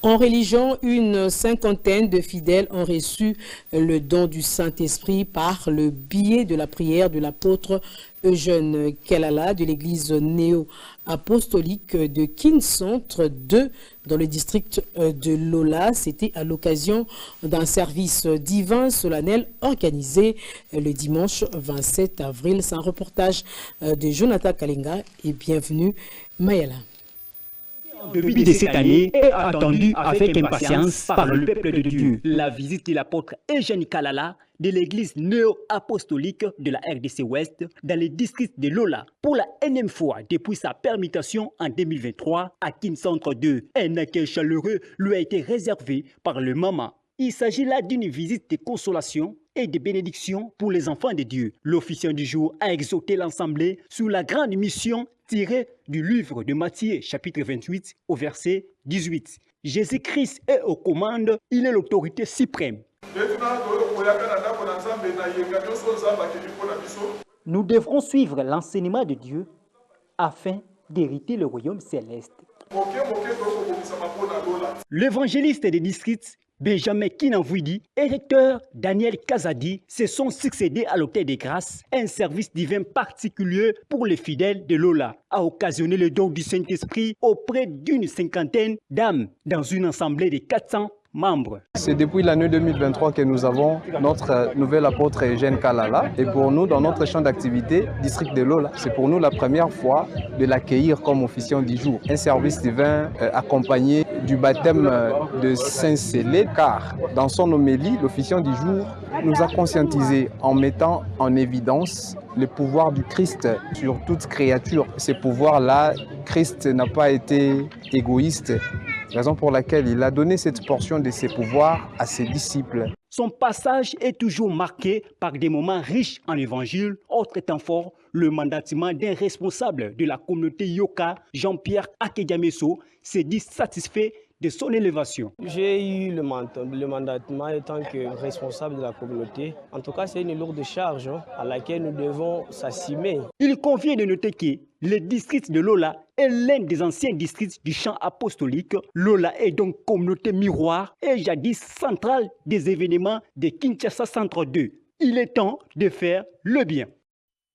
En religion, une cinquantaine de fidèles ont reçu le don du Saint-Esprit par le biais de la prière de l'apôtre Eugène Kalala de l'église néo-apostolique de Kincentre 2 dans le district de Lola. C'était à l'occasion d'un service divin solennel organisé le dimanche 27 avril. C'est un reportage de Jonathan Kalinga et bienvenue Mayala. Le but de cette année est attendu avec impatience par le peuple de Dieu. La visite de l'apôtre Eugène Kalala de l'église néo-apostolique de la RDC Ouest dans le district de Lola pour la énième fois depuis sa permutation en 2023 à Kincentre 2. Un accueil chaleureux lui a été réservé par le maman. Il s'agit là d'une visite de consolation et de bénédiction pour les enfants de Dieu. L'officiant du jour a exhorté l'Assemblée sur la grande mission tirée du livre de Matthieu, chapitre 28, au verset 18. Jésus-Christ est aux commandes, il est l'autorité suprême. Nous devrons suivre l'enseignement de Dieu afin d'hériter le royaume céleste. L'évangéliste des districts Benjamin Kinanvouidi et recteur Daniel Kazadi se sont succédés à l'Hôtel des Grâces. Un service divin particulier pour les fidèles de Lola a occasionné le don du Saint-Esprit auprès d'une cinquantaine d'âmes dans une assemblée de 400 membres. C'est depuis l'année 2023 que nous avons notre nouvel apôtre Eugène Kalala. Et pour nous, dans notre champ d'activité, district de Lola, c'est pour nous la première fois de l'accueillir comme officiant du jour. Un service divin accompagné du baptême de Saint-Célé, car dans son homélie, l'officiant du jour nous a conscientisés en mettant en évidence le pouvoir du Christ sur toute créature. Ce pouvoir-là, Christ n'a pas été égoïste, raison pour laquelle il a donné cette portion de ses pouvoirs à ses disciples. Son passage est toujours marqué par des moments riches en évangile. Autre temps fort, le mandatement d'un responsable de la communauté Yoka, Jean-Pierre Akedjameso, s'est dit satisfait de son élévation. J'ai eu le mandatement en tant que responsable de la communauté. En tout cas, c'est une lourde charge à laquelle nous devons s'assumer. Il convient de noter que le district de Lola est l'un des anciens districts du champ apostolique. Lola est donc communauté miroir et jadis centrale des événements de Kinshasa Centre 2. Il est temps de faire le bien.